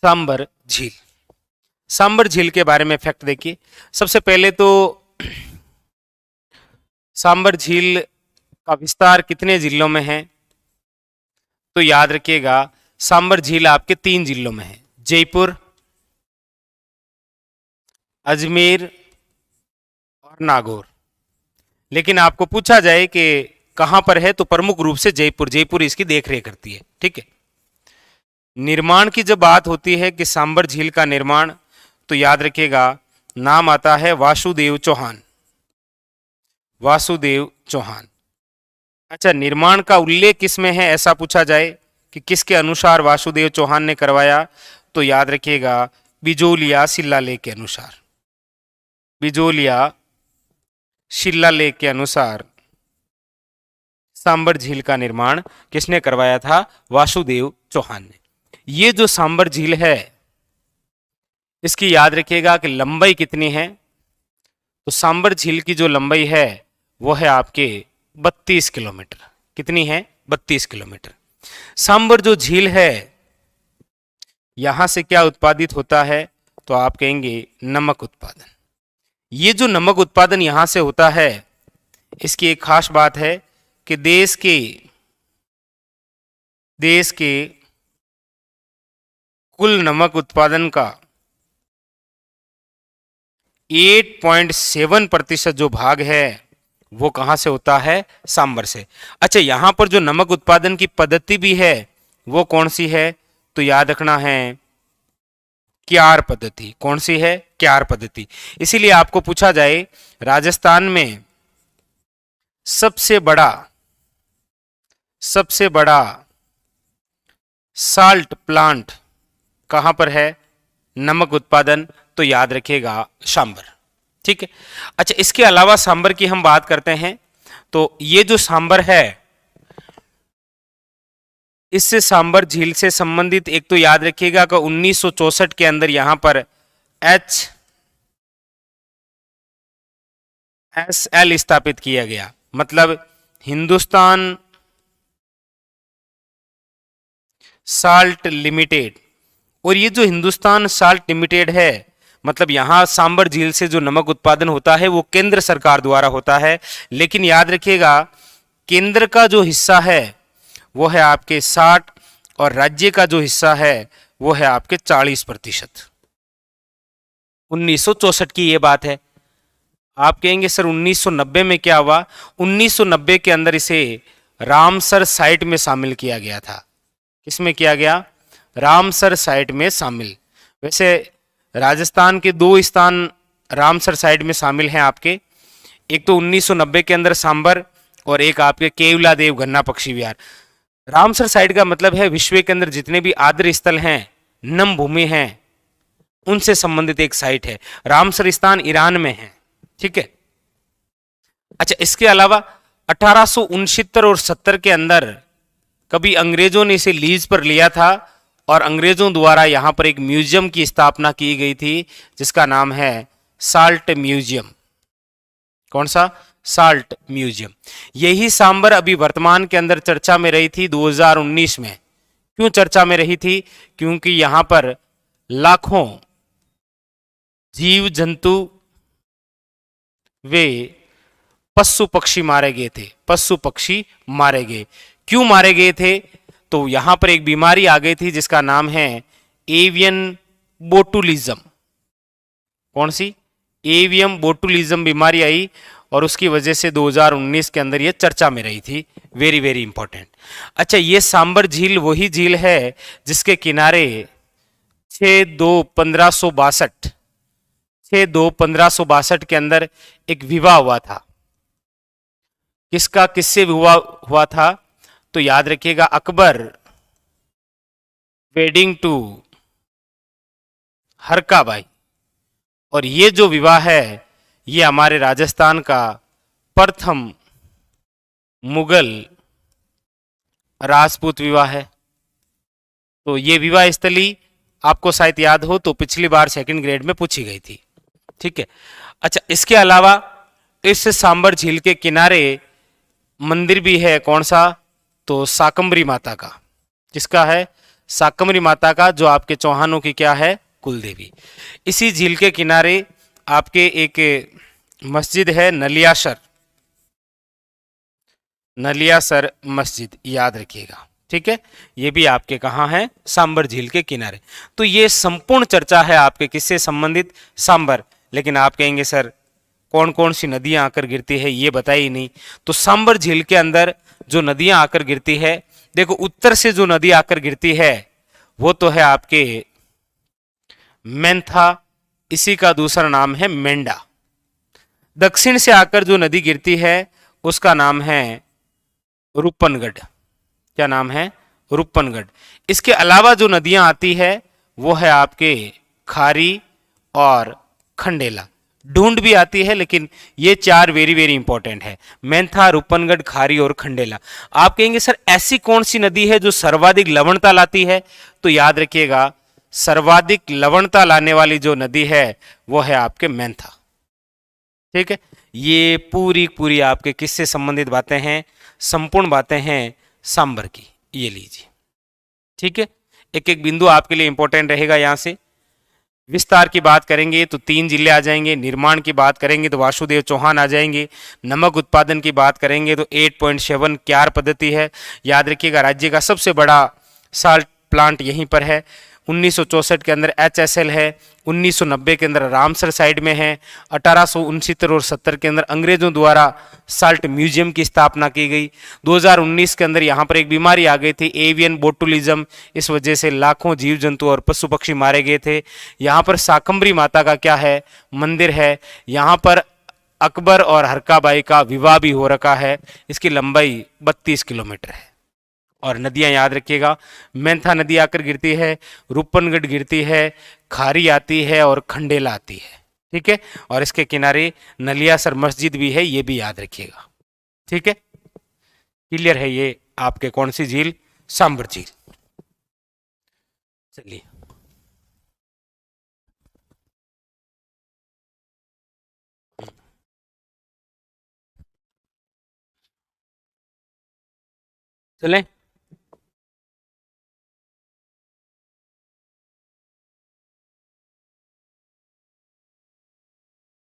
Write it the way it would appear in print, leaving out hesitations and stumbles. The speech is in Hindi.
सांबर झील। सांबर झील के बारे में फैक्ट देखिए। सबसे पहले तो सांबर झील का विस्तार कितने जिलों में है, तो याद रखिएगा सांबर झील आपके 3 जिलों में है, जयपुर, अजमेर और नागौर। लेकिन आपको पूछा जाए कि कहां पर है, तो प्रमुख रूप से जयपुर, जयपुर इसकी देखरेख करती है। ठीक है। निर्माण की जब बात होती है कि सांबर झील का निर्माण, तो याद रखिएगा नाम आता है वासुदेव चौहान, वासुदेव चौहान। अच्छा, निर्माण का उल्लेख किसमें है ऐसा पूछा जाए कि किसके अनुसार वासुदेव चौहान ने करवाया, तो याद रखिएगा बिजोलिया शिलालेख के अनुसार, बिजोलिया शिलालेख के अनुसार सांबर झील का निर्माण किसने करवाया था, वासुदेव चौहान ने। ये जो सांबर झील है इसकी याद रखिएगा कि लंबाई कितनी है, तो सांबर झील की जो लंबाई है वो है आपके 32 किलोमीटर। कितनी है, 32 किलोमीटर। सांबर जो झील है यहां से क्या उत्पादित होता है, तो आप कहेंगे नमक उत्पादन। ये जो नमक उत्पादन यहां से होता है, इसकी एक खास बात है कि देश के कुल नमक उत्पादन का 8.7% जो भाग है वो कहां से होता है, सांबर से। अच्छा, यहां पर जो नमक उत्पादन की पद्धति भी है वो कौन सी है, तो याद रखना है क्यार पद्धति। कौन सी है, क्यार पद्धति। इसीलिए आपको पूछा जाए राजस्थान में सबसे बड़ा साल्ट प्लांट कहां पर है, नमक उत्पादन, तो याद रखिएगा सांबर। ठीक है। अच्छा, इसके अलावा सांबर की हम बात करते हैं, तो ये जो सांबर है इससे सांबर झील से संबंधित एक तो याद रखिएगा कि 1964 के अंदर यहां पर HSL स्थापित किया गया, मतलब हिंदुस्तान साल्ट लिमिटेड। और ये जो हिंदुस्तान साल्ट लिमिटेड है, मतलब यहां सांबर झील से जो नमक उत्पादन होता है वो केंद्र सरकार द्वारा होता है। लेकिन याद रखिएगा केंद्र का जो हिस्सा है वो है आपके 60 और राज्य का जो हिस्सा है वो है आपके 40%। 1964 की ये बात है। आप कहेंगे सर 1990 में क्या हुआ, 1990 के अंदर इसे रामसर साइट में शामिल किया गया था। किसमें किया गया, रामसर साइट में शामिल। वैसे राजस्थान के 2 स्थान रामसर साइट में शामिल हैं आपके, एक तो 1990 के अंदर सांबर और एक आपके केवलादेव गन्ना पक्षी विहार। रामसर साइट का मतलब है विश्व के अंदर जितने भी आर्द्र स्थल हैं, नम भूमि हैं, उनसे संबंधित एक साइट है। रामसर स्थान ईरान में है। ठीक है। अच्छा, इसके अलावा 1869 और 70 के अंदर कभी अंग्रेजों ने इसे लीज पर लिया था और अंग्रेजों द्वारा यहां पर एक म्यूजियम की स्थापना की गई थी जिसका नाम है साल्ट म्यूजियम। कौन सा, साल्ट म्यूजियम। यही सांबर अभी वर्तमान के अंदर चर्चा में रही थी 2019 में। क्यों चर्चा में रही थी, क्योंकि यहां पर लाखों जीव जंतु वे पशु पक्षी मारे गए थे, पशु पक्षी मारे गए। क्यों मारे गए थे, तो यहां पर एक बीमारी आ गई थी जिसका नाम है एवियन बोटुलिज्म। कौन सी, एवियम बोटुलिज्म बीमारी आई और उसकी वजह से 2019 के अंदर यह चर्चा में रही थी। Very very important. अच्छा, ये सांबर झील वही झील है जिसके किनारे 6/2/1562 के अंदर एक विवाह हुआ था। किसका, किससे विवाह हुआ था, तो याद रखिएगा अकबर वेडिंग टू हरकाबाई। और ये जो विवाह है ये हमारे राजस्थान का प्रथम मुगल राजपूत विवाह है। तो ये विवाह स्थली आपको शायद याद हो तो पिछली बार 2nd ग्रेड में पूछी गई थी। ठीक है। अच्छा, इसके अलावा इस सांबर झील के किनारे मंदिर भी है। कौन सा, तो शाकंभरी माता का। किसका है, शाकंभरी माता का, जो आपके चौहानों की क्या है, कुल देवी। इसी झील के किनारे आपके एक मस्जिद है नलियासर, नलियासर मस्जिद, याद रखिएगा। ठीक है, ये भी आपके कहाँ है, सांबर झील के किनारे। तो ये संपूर्ण चर्चा है आपके किससे संबंधित, सांबर। लेकिन आप कहेंगे सर कौन कौन सी नदियां आकर गिरती है ये बताई नहीं। तो सांबर झील के अंदर जो नदियां आकर गिरती है, देखो उत्तर से जो नदी आकर गिरती है वो तो है आपके मेंथा, इसी का दूसरा नाम है मेंढा। दक्षिण से आकर जो नदी गिरती है उसका नाम है रूपनगढ़। क्या नाम है, रूपनगढ़। इसके अलावा जो नदियां आती है वो है आपके खारी और खंडेला। ढूंढ भी आती है, लेकिन ये चार वेरी वेरी इंपॉर्टेंट है, मेंथा, रूपनगढ़, खारी और खंडेला। आप कहेंगे सर ऐसी कौन सी नदी है जो सर्वाधिक लवणता लाती है, तो याद रखिएगा सर्वाधिक लवणता लाने वाली जो नदी है वो है आपके मेंथा। ठीक है, ये पूरी पूरी आपके किससे संबंधित बातें हैं, संपूर्ण बातें हैं सांबर की, ये लीजिए। ठीक है, एक एक बिंदु आपके लिए इंपॉर्टेंट रहेगा। यहां से विस्तार की बात करेंगे तो 3 जिले आ जाएंगे, निर्माण की बात करेंगे तो वासुदेव चौहान आ जाएंगे, नमक उत्पादन की बात करेंगे तो 8.7 क्यार पद्धति है। याद रखिएगा राज्य का सबसे बड़ा साल्ट प्लांट यहीं पर है। 1964 के अंदर HSL है, 1990 के अंदर रामसर साइड में है, 1869 और 70 के अंदर अंग्रेजों द्वारा साल्ट म्यूजियम की स्थापना की गई। 2019 के अंदर यहाँ पर एक बीमारी आ गई थी एवियन बोटुलिज्म, इस वजह से लाखों जीव जंतु और पशु पक्षी मारे गए थे। यहाँ पर शाकंभरी माता का क्या है, मंदिर है। यहाँ पर अकबर और हरकाबाई का विवाह भी हो रखा है। इसकी लंबाई 32 किलोमीटर है। और नदियां याद रखिएगा, मेंथा नदी आकर गिरती है, रूपनगढ़ गिरती है, खारी आती है और खंडेला आती है। ठीक है, और इसके किनारे नलियासर मस्जिद भी है, ये भी याद रखिएगा। ठीक है, क्लियर है ये आपके कौन सी झील, सांबर झील। चलिए चलें।